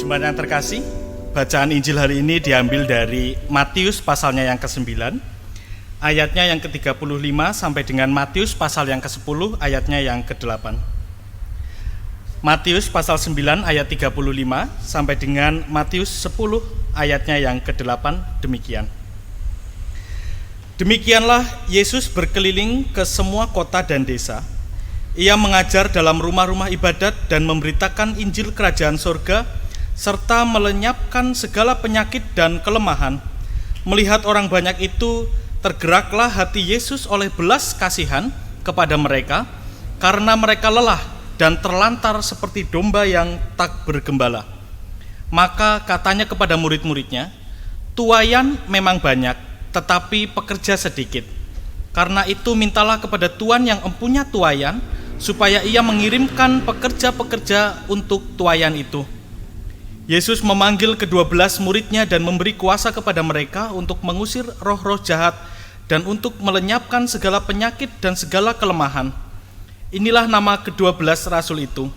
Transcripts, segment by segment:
Jemaat yang terkasih, bacaan Injil hari ini diambil dari Matius pasalnya yang ke-9, ayatnya yang ke-35 sampai dengan Matius pasal yang ke-10, ayatnya yang ke-8. Matius pasal 9 ayat 35 sampai dengan Matius 10 ayatnya yang ke-8 demikian. Demikianlah Yesus berkeliling ke semua kota dan desa. Ia mengajar dalam rumah-rumah ibadat dan memberitakan Injil Kerajaan Sorga, serta melenyapkan segala penyakit dan kelemahan. Melihat orang banyak itu, tergeraklah hati Yesus oleh belas kasihan kepada mereka, karena mereka lelah dan terlantar seperti domba yang tak bergembala. Maka katanya kepada murid-muridnya, "Tuaian memang banyak, tetapi pekerja sedikit. Karena itu mintalah kepada Tuan yang empunya tuaian, supaya ia mengirimkan pekerja-pekerja untuk tuaian itu." Yesus memanggil ke-12 muridnya dan memberi kuasa kepada mereka untuk mengusir roh-roh jahat dan untuk melenyapkan segala penyakit dan segala kelemahan. Inilah nama ke-12 rasul itu.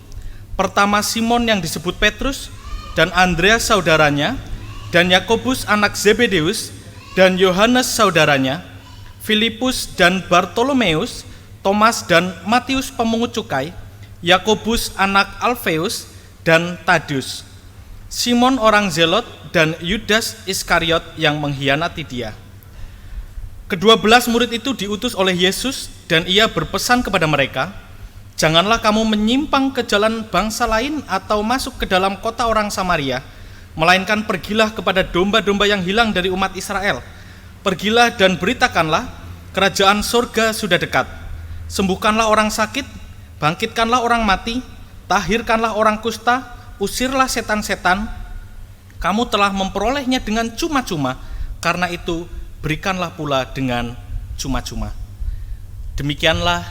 Pertama Simon yang disebut Petrus, dan Andreas saudaranya, dan Yakobus anak Zebedeus, dan Yohanes saudaranya, Filipus dan Bartolomeus, Thomas dan Matius pemungut cukai, Yakobus anak Alfeus dan Tadius, Simon orang Zelot, dan Yudas Iskariot yang mengkhianati dia. Ke-12 murid itu diutus oleh Yesus, dan ia berpesan kepada mereka, "Janganlah kamu menyimpang ke jalan bangsa lain atau masuk ke dalam kota orang Samaria, melainkan pergilah kepada domba-domba yang hilang dari umat Israel. Pergilah dan beritakanlah, kerajaan sorga sudah dekat. Sembuhkanlah orang sakit, bangkitkanlah orang mati, tahirkanlah orang kusta, usirlah setan-setan. Kamu telah memperolehnya dengan cuma-cuma, karena itu berikanlah pula dengan cuma-cuma." Demikianlah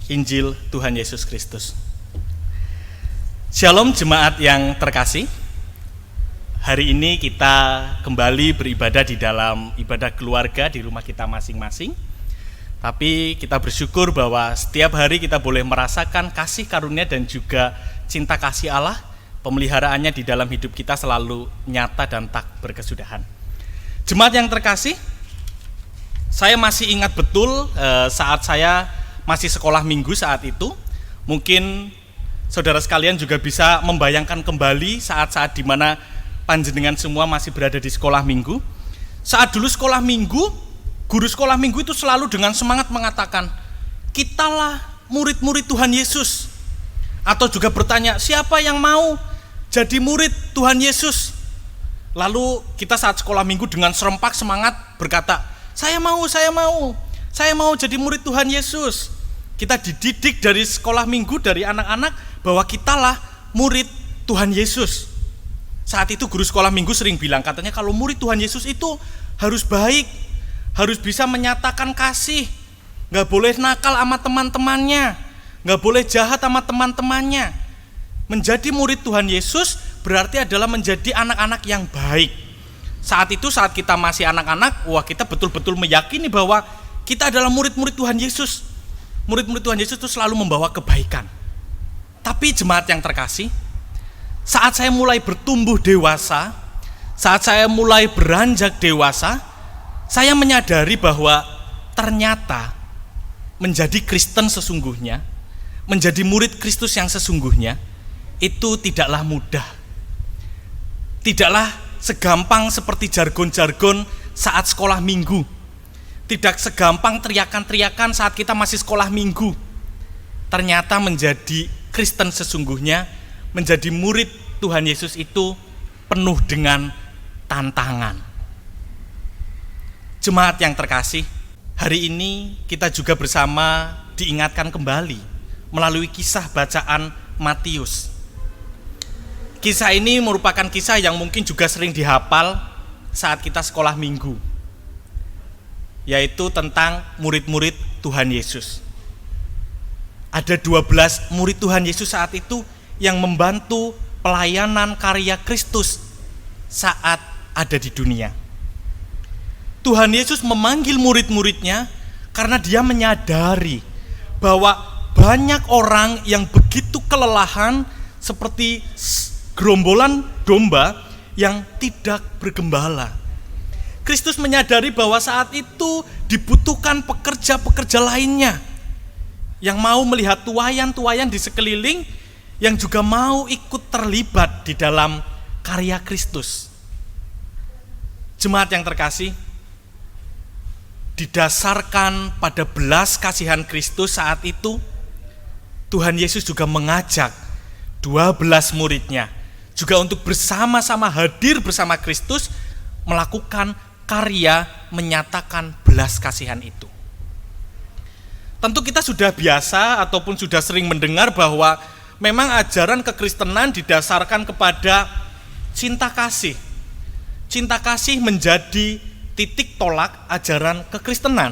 Injil Tuhan Yesus Kristus. Shalom jemaat yang terkasih. Hari ini kita kembali beribadah di dalam ibadah keluarga di rumah kita masing-masing. Tapi kita bersyukur bahwa setiap hari kita boleh merasakan kasih karunia dan juga cinta kasih Allah. Pemeliharaannya di dalam hidup kita selalu nyata dan tak berkesudahan. Jemaat yang terkasih, saya masih ingat betul saat saya masih sekolah minggu saat itu. Mungkin saudara sekalian juga bisa membayangkan kembali saat-saat di mana panjenengan semua masih berada di sekolah minggu. Saat dulu sekolah minggu, guru sekolah minggu itu selalu dengan semangat mengatakan, "Kitalah murid-murid Tuhan Yesus." Atau juga bertanya, "Siapa yang mau jadi murid Tuhan Yesus?" Lalu kita saat sekolah minggu dengan serempak semangat berkata, saya mau jadi murid Tuhan Yesus." Kita dididik dari sekolah minggu, dari anak-anak, bahwa kitalah murid Tuhan Yesus. Saat itu guru sekolah minggu sering bilang, katanya kalau murid Tuhan Yesus itu harus baik, harus bisa menyatakan kasih, gak boleh nakal sama teman-temannya, gak boleh jahat sama teman-temannya. Menjadi murid Tuhan Yesus berarti adalah menjadi anak-anak yang baik. Saat itu, saat kita masih anak-anak, kita betul-betul meyakini bahwa kita adalah murid-murid Tuhan Yesus. Murid-murid Tuhan Yesus itu selalu membawa kebaikan. Tapi jemaat yang terkasih, saat saya mulai bertumbuh dewasa, saat saya mulai beranjak dewasa, saya menyadari bahwa ternyata menjadi Kristen sesungguhnya, menjadi murid Kristus yang sesungguhnya, itu tidaklah mudah. Tidaklah segampang seperti jargon-jargon saat sekolah minggu. Tidak segampang teriakan-teriakan saat kita masih sekolah minggu. Ternyata menjadi Kristen sesungguhnya, menjadi murid Tuhan Yesus itu penuh dengan tantangan. Jemaat yang terkasih, hari ini kita juga bersama diingatkan kembali melalui kisah bacaan Matius. Kisah ini merupakan kisah yang mungkin juga sering dihafal saat kita sekolah minggu, yaitu tentang murid-murid Tuhan Yesus. Ada 12 murid Tuhan Yesus saat itu yang membantu pelayanan karya Kristus saat ada di dunia. Tuhan Yesus memanggil murid-muridnya karena dia menyadari bahwa banyak orang yang begitu kelelahan seperti gerombolan domba yang tidak bergembala. Kristus menyadari bahwa saat itu dibutuhkan pekerja-pekerja lainnya yang mau melihat tuayan-tuayan di sekeliling, yang juga mau ikut terlibat di dalam karya Kristus. Jemaat yang terkasih, didasarkan pada belas kasihan Kristus saat itu, Tuhan Yesus juga mengajak 12 muridnya juga untuk bersama-sama hadir bersama Kristus melakukan karya menyatakan belas kasihan itu. Tentu kita sudah biasa ataupun sudah sering mendengar bahwa memang ajaran kekristenan didasarkan kepada cinta kasih. Cinta kasih menjadi titik tolak ajaran kekristenan.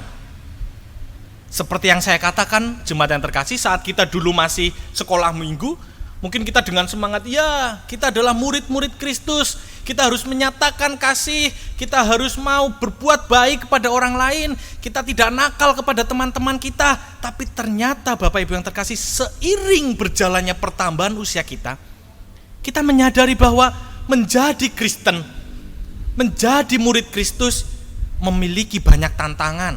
Seperti yang saya katakan, jemaat yang terkasih, saat kita dulu masih sekolah minggu, mungkin kita dengan semangat, ya kita adalah murid-murid Kristus, kita harus menyatakan kasih, kita harus mau berbuat baik kepada orang lain, kita tidak nakal kepada teman-teman kita. Tapi ternyata Bapak Ibu yang terkasih, seiring berjalannya pertambahan usia kita menyadari bahwa menjadi Kristen, menjadi murid Kristus memiliki banyak tantangan,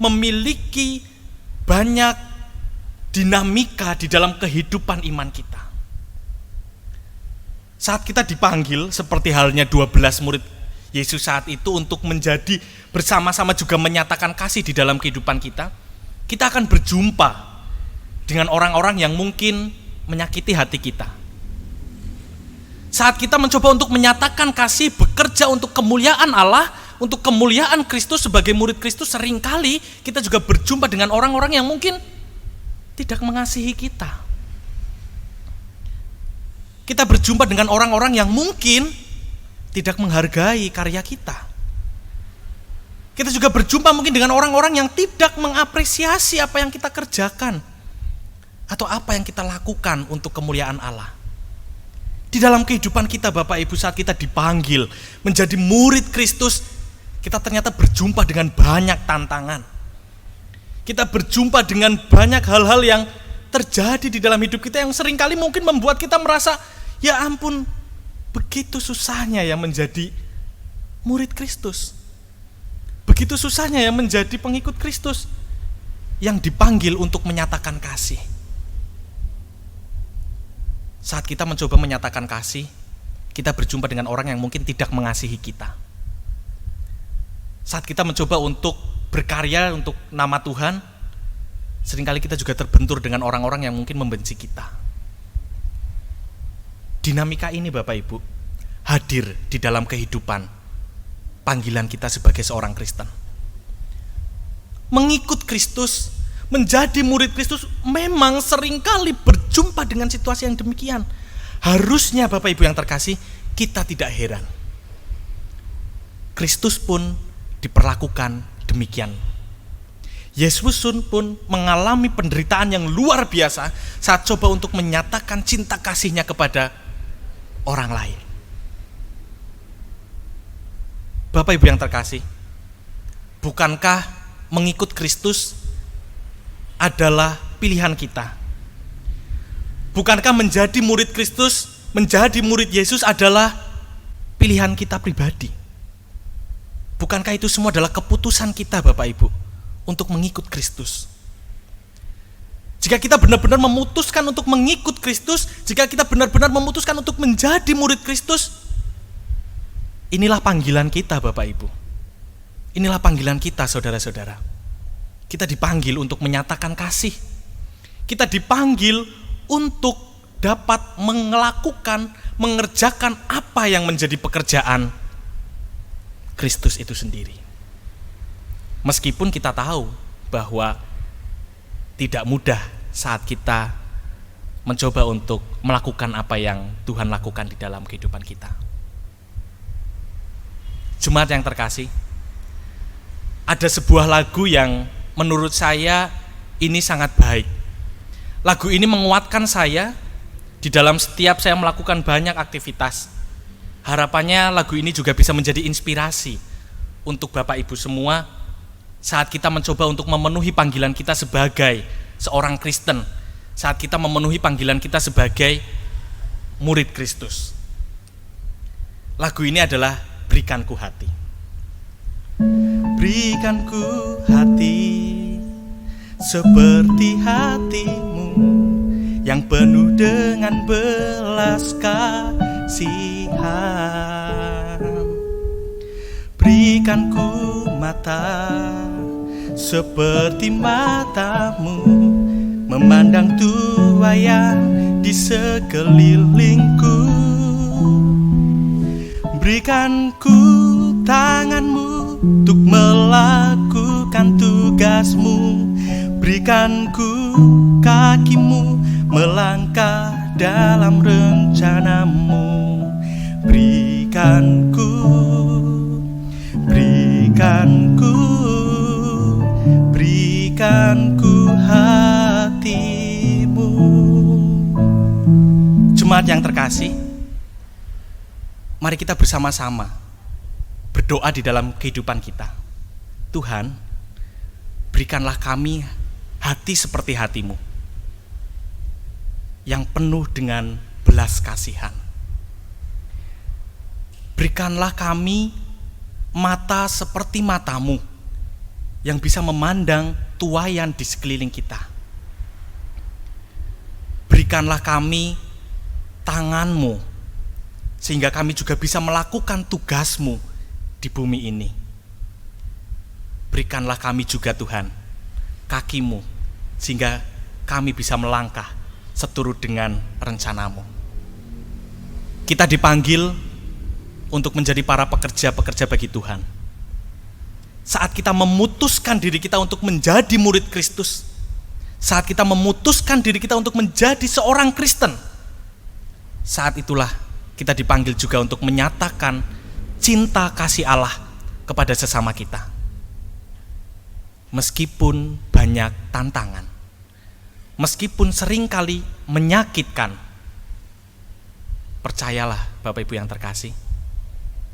memiliki banyak dinamika di dalam kehidupan iman kita. Saat kita dipanggil seperti halnya 12 murid Yesus saat itu untuk menjadi bersama-sama juga menyatakan kasih di dalam kehidupan kita, kita akan berjumpa dengan orang-orang yang mungkin menyakiti hati kita. Saat kita mencoba untuk menyatakan kasih, bekerja untuk kemuliaan Allah, untuk kemuliaan Kristus sebagai murid Kristus, seringkali kita juga berjumpa dengan orang-orang yang mungkin tidak mengasihi kita. Kita berjumpa dengan orang-orang yang mungkin tidak menghargai karya kita. Kita juga berjumpa mungkin dengan orang-orang yang tidak mengapresiasi apa yang kita kerjakan atau apa yang kita lakukan untuk kemuliaan Allah. Di dalam kehidupan kita Bapak Ibu, saat kita dipanggil menjadi murid Kristus, kita ternyata berjumpa dengan banyak tantangan. Kita berjumpa dengan banyak hal-hal yang terjadi di dalam hidup kita yang seringkali mungkin membuat kita merasa, ya ampun, begitu susahnya ya menjadi murid Kristus. Begitu susahnya ya menjadi pengikut Kristus yang dipanggil untuk menyatakan kasih. Saat kita mencoba menyatakan kasih, kita berjumpa dengan orang yang mungkin tidak mengasihi kita. Saat kita mencoba untuk berkarya untuk nama Tuhan, seringkali kita juga terbentur dengan orang-orang yang mungkin membenci kita. Dinamika ini Bapak Ibu hadir di dalam kehidupan panggilan kita sebagai seorang Kristen. Mengikut Kristus, menjadi murid Kristus memang seringkali berjumpa dengan situasi yang demikian. Harusnya Bapak Ibu yang terkasih, kita tidak heran. Kristus pun diperlakukan demikian. Yesus pun mengalami penderitaan yang luar biasa saat coba untuk menyatakan cinta kasihnya kepada orang lain. Bapak Ibu yang terkasih, bukankah mengikut Kristus adalah pilihan kita? Bukankah menjadi murid Kristus, menjadi murid Yesus adalah pilihan kita pribadi? Bukankah itu semua adalah keputusan kita Bapak Ibu untuk mengikut Kristus? Jika kita benar-benar memutuskan untuk mengikut Kristus, jika kita benar-benar memutuskan untuk menjadi murid Kristus, inilah panggilan kita Bapak Ibu. Inilah panggilan kita saudara-saudara. Kita dipanggil untuk menyatakan kasih. Kita dipanggil untuk dapat melakukan, mengerjakan apa yang menjadi pekerjaan Kristus itu sendiri. Meskipun kita tahu bahwa tidak mudah saat kita mencoba untuk melakukan apa yang Tuhan lakukan di dalam kehidupan kita. Jemaat yang terkasih, ada sebuah lagu yang menurut saya ini sangat baik. Lagu ini menguatkan saya di dalam setiap saya melakukan banyak aktivitas. Harapannya lagu ini juga bisa menjadi inspirasi untuk Bapak Ibu semua saat kita mencoba untuk memenuhi panggilan kita sebagai seorang Kristen, saat kita memenuhi panggilan kita sebagai murid Kristus. Lagu ini adalah Berikan Ku Hati. Berikan ku hati seperti hatimu yang penuh dengan belas kasihan. Berikan ku mata seperti matamu memandang tuayan di sekelilingku. Berikan ku tanganmu untuk melakukan tugasmu. Berikan ku kakimu melangkah dalam rencanamu. Berikan ku hatimu. Jemaat yang terkasih, mari kita bersama-sama berdoa di dalam kehidupan kita. Tuhan, berikanlah kami hati seperti hatimu, yang penuh dengan belas kasihan. Berikanlah kami mata seperti matamu, yang bisa memandang tuayan di sekeliling kita. Berikanlah kami tanganmu, sehingga kami juga bisa melakukan tugasmu di bumi ini. Berikanlah kami juga Tuhan kakimu, sehingga kami bisa melangkah seturut dengan rencanamu. Kita dipanggil untuk menjadi para pekerja-pekerja bagi Tuhan. Saat kita memutuskan diri kita untuk menjadi murid Kristus, saat kita memutuskan diri kita untuk menjadi seorang Kristen, saat itulah kita dipanggil juga untuk menyatakan cinta kasih Allah kepada sesama kita. Meskipun banyak tantangan, meskipun seringkali menyakitkan, percayalah Bapak Ibu yang terkasih,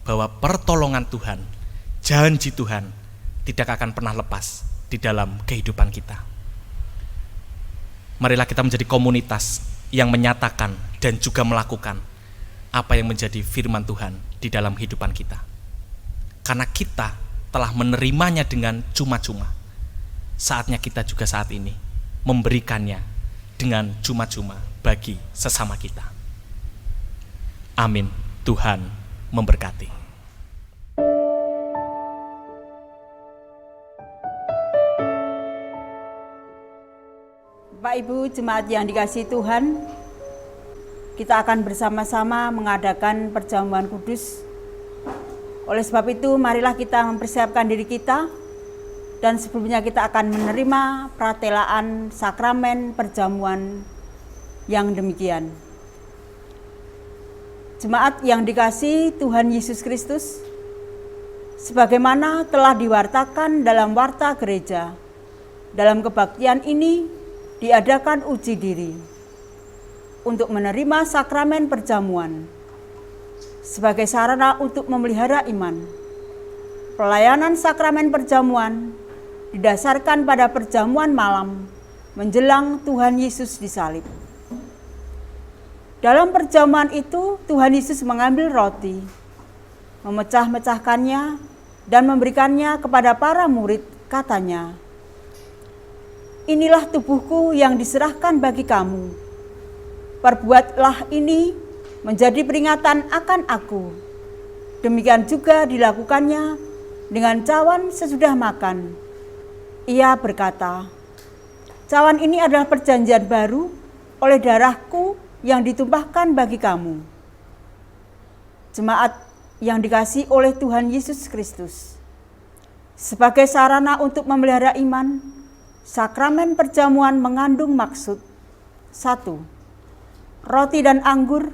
bahwa pertolongan Tuhan, janji Tuhan tidak akan pernah lepas di dalam kehidupan kita. Marilah kita menjadi komunitas yang menyatakan dan juga melakukan apa yang menjadi firman Tuhan di dalam kehidupan kita. Karena kita telah menerimanya dengan cuma-cuma, saatnya kita juga saat ini memberikannya dengan cuma-cuma bagi sesama kita. Amin. Tuhan memberkati. Bapak Ibu jemaat yang dikasihi Tuhan, kita akan bersama-sama mengadakan perjamuan kudus. Oleh sebab itu, marilah kita mempersiapkan diri kita, dan sebelumnya kita akan menerima pratelaan sakramen perjamuan yang demikian. Jemaat yang dikasihi Tuhan Yesus Kristus, sebagaimana telah diwartakan dalam warta gereja, dalam kebaktian ini diadakan uji diri untuk menerima sakramen perjamuan sebagai sarana untuk memelihara iman. Pelayanan sakramen perjamuan didasarkan pada perjamuan malam menjelang Tuhan Yesus disalib. Dalam perjamuan itu, Tuhan Yesus mengambil roti, memecah-mecahkannya dan memberikannya kepada para murid, katanya, "Inilah tubuhku yang diserahkan bagi kamu. Perbuatlah ini menjadi peringatan akan aku." Demikian juga dilakukannya dengan cawan sesudah makan. Ia berkata, "Cawan ini adalah perjanjian baru oleh darahku yang ditumpahkan bagi kamu." Jemaat yang dikasihi oleh Tuhan Yesus Kristus, sebagai sarana untuk memelihara iman, sakramen perjamuan mengandung maksud: 1. Roti dan anggur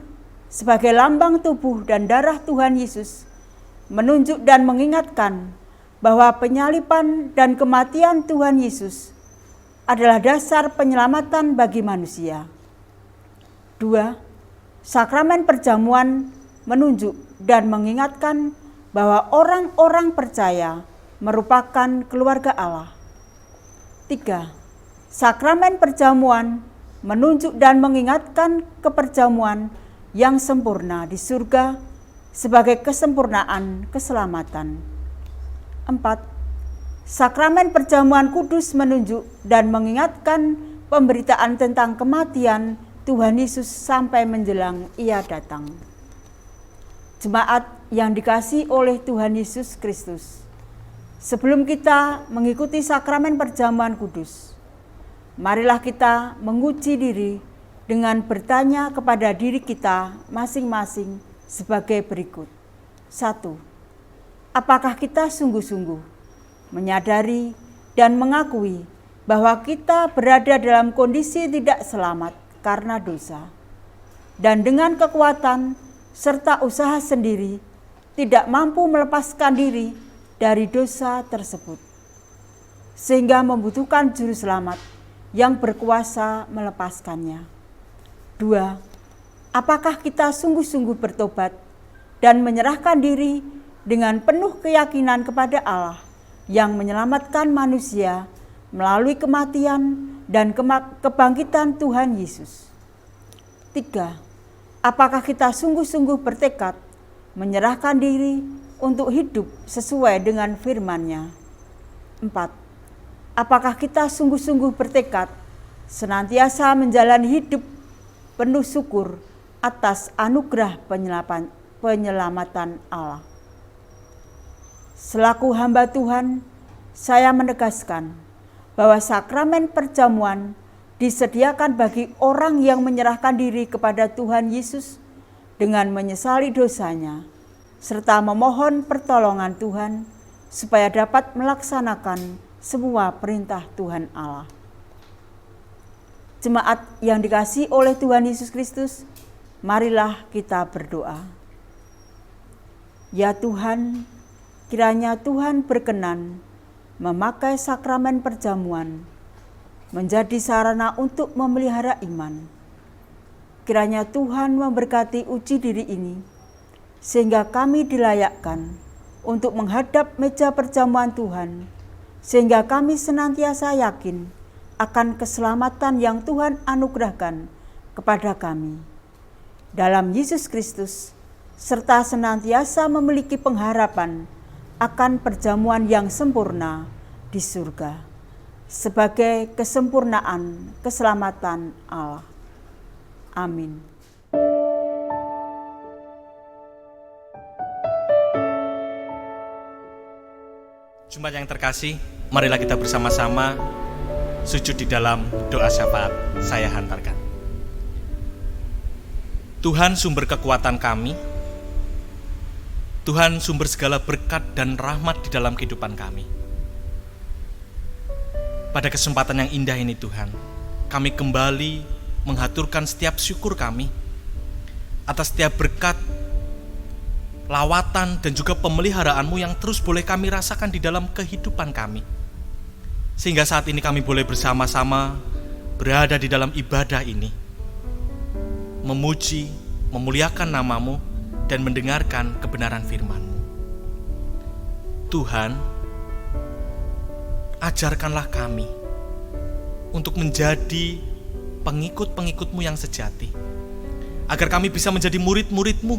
sebagai lambang tubuh dan darah Tuhan Yesus menunjuk dan mengingatkan bahwa penyaliban dan kematian Tuhan Yesus adalah dasar penyelamatan bagi manusia. 2. Sakramen perjamuan menunjuk dan mengingatkan bahwa orang-orang percaya merupakan keluarga Allah. 3. Sakramen perjamuan menunjuk dan mengingatkan keperjamuan yang sempurna di surga sebagai kesempurnaan keselamatan. 4. Sakramen perjamuan kudus menunjuk dan mengingatkan pemberitaan tentang kematian Tuhan Yesus sampai menjelang Ia datang. Jemaat yang dikasihi oleh Tuhan Yesus Kristus, sebelum kita mengikuti sakramen perjamuan kudus, marilah kita menguji diri dengan bertanya kepada diri kita masing-masing sebagai berikut. 1. Apakah kita sungguh-sungguh menyadari dan mengakui bahwa kita berada dalam kondisi tidak selamat karena dosa, dan dengan kekuatan serta usaha sendiri tidak mampu melepaskan diri dari dosa tersebut, sehingga membutuhkan juru selamat yang berkuasa melepaskannya. 2. Apakah kita sungguh-sungguh bertobat dan menyerahkan diri dengan penuh keyakinan kepada Allah yang menyelamatkan manusia melalui kematian dan kebangkitan Tuhan Yesus? 3. Apakah kita sungguh-sungguh bertekad menyerahkan diri untuk hidup sesuai dengan firman-Nya? 4. Apakah kita sungguh-sungguh bertekad senantiasa menjalani hidup penuh syukur atas anugerah penyelamatan Allah? Selaku hamba Tuhan, saya menegaskan bahwa sakramen perjamuan disediakan bagi orang yang menyerahkan diri kepada Tuhan Yesus dengan menyesali dosanya, serta memohon pertolongan Tuhan supaya dapat melaksanakan semua perintah Tuhan Allah. Jemaat yang dikasihi oleh Tuhan Yesus Kristus, marilah kita berdoa. Ya Tuhan, kiranya Tuhan berkenan memakai sakramen perjamuan menjadi sarana untuk memelihara iman. Kiranya Tuhan memberkati uji diri ini, sehingga kami dilayakkan untuk menghadap meja perjamuan Tuhan, sehingga kami senantiasa yakin akan keselamatan yang Tuhan anugerahkan kepada kami. Dalam Yesus Kristus, serta senantiasa memiliki pengharapan akan perjamuan yang sempurna di surga sebagai kesempurnaan keselamatan Allah. Amin. Jemaat yang terkasih, marilah kita bersama-sama sujud di dalam doa syafaat. Saya hantarkan. Tuhan sumber kekuatan kami, Tuhan sumber segala berkat dan rahmat di dalam kehidupan kami. Pada kesempatan yang indah ini Tuhan, kami kembali menghaturkan setiap syukur kami atas setiap berkat, lawatan dan juga pemeliharaan-Mu yang terus boleh kami rasakan di dalam kehidupan kami. Sehingga saat ini kami boleh bersama-sama berada di dalam ibadah ini, memuji, memuliakan nama-Mu, dan mendengarkan kebenaran firman-Mu. Tuhan, ajarkanlah kami untuk menjadi pengikut-pengikut-Mu yang sejati, agar kami bisa menjadi murid-murid-Mu,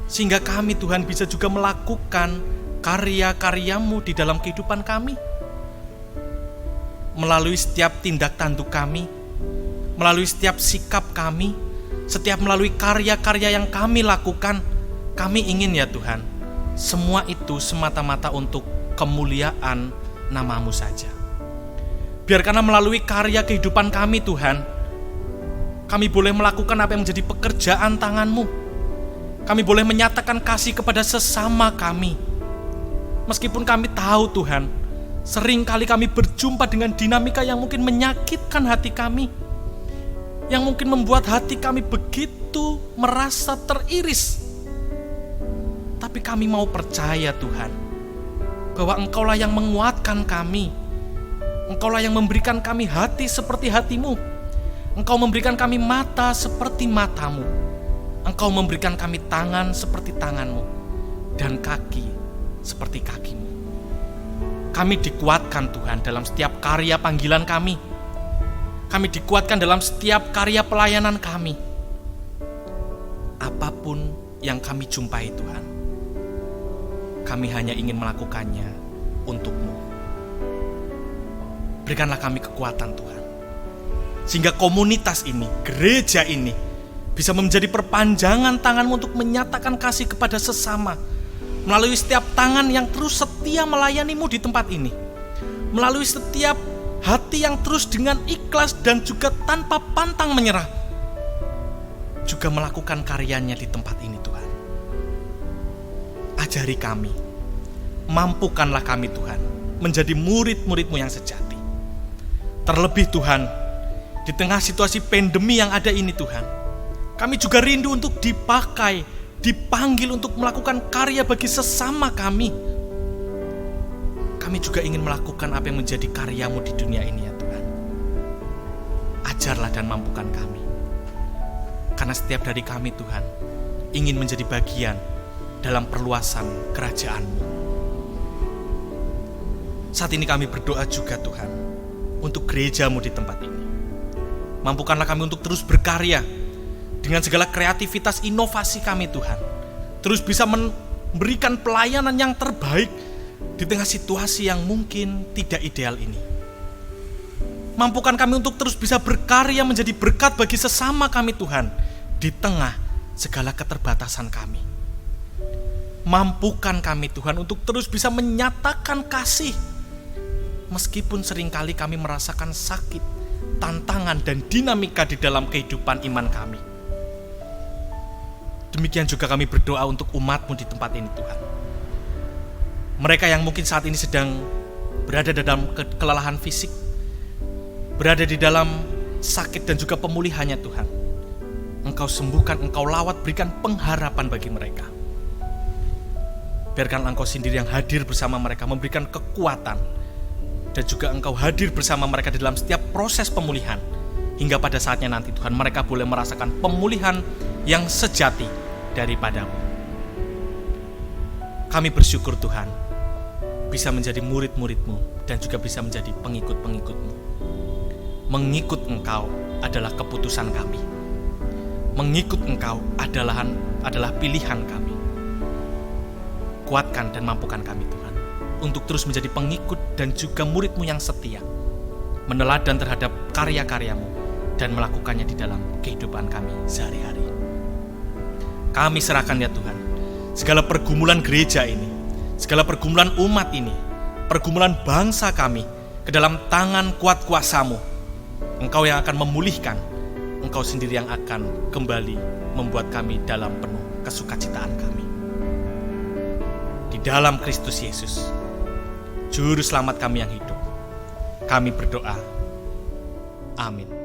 sehingga kami Tuhan bisa juga melakukan karya-karya-Mu di dalam kehidupan kami, melalui setiap tindak tanduk kami, melalui setiap sikap kami, setiap melalui karya-karya yang kami lakukan. Kami ingin ya Tuhan, semua itu semata-mata untuk kemuliaan nama-Mu saja. Biarkanlah melalui karya kehidupan kami Tuhan, kami boleh melakukan apa yang menjadi pekerjaan tangan-Mu. Kami boleh menyatakan kasih kepada sesama kami. Meskipun kami tahu Tuhan, seringkali kami berjumpa dengan dinamika yang mungkin menyakitkan hati kami, yang mungkin membuat hati kami begitu merasa teriris. Tapi kami mau percaya Tuhan, bahwa Engkau-Lah yang menguatkan kami. Engkau-Lah yang memberikan kami hati seperti hati-Mu. Engkau memberikan kami mata seperti mata-Mu. Engkau memberikan kami tangan seperti tangan-Mu, dan kaki seperti kaki-Mu. Kami dikuatkan Tuhan dalam setiap karya panggilan kami. Kami dikuatkan dalam setiap karya pelayanan kami. apapun yang kami jumpai Tuhan, kami hanya ingin melakukannya untuk-Mu. Berikanlah kami kekuatan Tuhan, sehingga komunitas ini, gereja ini, bisa menjadi perpanjangan tangan-Mu untuk menyatakan kasih kepada sesama, melalui setiap tangan yang terus setia melayani-Mu di tempat ini, melalui setiap hati yang terus dengan ikhlas dan juga tanpa pantang menyerah, juga melakukan karyanya di tempat ini Tuhan. Ajari kami, mampukanlah kami Tuhan, menjadi murid-murid-Mu yang sejati. Terlebih Tuhan, di tengah situasi pandemi yang ada ini Tuhan, kami juga rindu untuk dipakai, dipanggil untuk melakukan karya bagi sesama kami. Kami juga ingin melakukan apa yang menjadi karya-Mu di dunia ini ya Tuhan. Ajarlah dan mampukan kami. Karena setiap dari kami Tuhan, ingin menjadi bagian dalam perluasan kerajaan-Mu. Saat ini kami berdoa juga Tuhan, untuk gereja-Mu di tempat ini. Mampukanlah kami untuk terus berkarya, dengan segala kreativitas inovasi kami Tuhan, terus bisa memberikan pelayanan yang terbaik di tengah situasi yang mungkin tidak ideal ini. Mampukan kami untuk terus bisa berkarya menjadi berkat bagi sesama kami Tuhan, di tengah segala keterbatasan kami. Mampukan kami Tuhan untuk terus bisa menyatakan kasih, meskipun seringkali kami merasakan sakit, tantangan dan dinamika di dalam kehidupan iman kami. Demikian juga kami berdoa untuk umat-Mu di tempat ini Tuhan. Mereka yang mungkin saat ini sedang berada dalam kelelahan fisik, berada di dalam sakit dan juga pemulihannya Tuhan, Engkau sembuhkan, Engkau lawat, berikan pengharapan bagi mereka. Biarkan Engkau sendiri yang hadir bersama mereka, memberikan kekuatan, dan juga Engkau hadir bersama mereka di dalam setiap proses pemulihan, hingga pada saatnya nanti Tuhan, mereka boleh merasakan pemulihan yang sejati daripada-Mu. Kami bersyukur Tuhan, bisa menjadi murid-murid-Mu dan juga bisa menjadi pengikut-pengikut-Mu. Mengikut Engkau adalah keputusan kami. Mengikut Engkau adalah pilihan kami. Kuatkan dan mampukan kami Tuhan, untuk terus menjadi pengikut dan juga murid-Mu yang setia, meneladan terhadap karya-karya-Mu dan melakukannya di dalam kehidupan kami sehari-hari. Kami serahkan ya Tuhan, segala pergumulan gereja ini, segala pergumulan umat ini, pergumulan bangsa kami, ke dalam tangan kuat kuasa-Mu. Engkau yang akan memulihkan, Engkau sendiri yang akan kembali membuat kami dalam penuh kesukacitaan kami. Di dalam Kristus Yesus, Juru Selamat kami yang hidup, kami berdoa. Amin.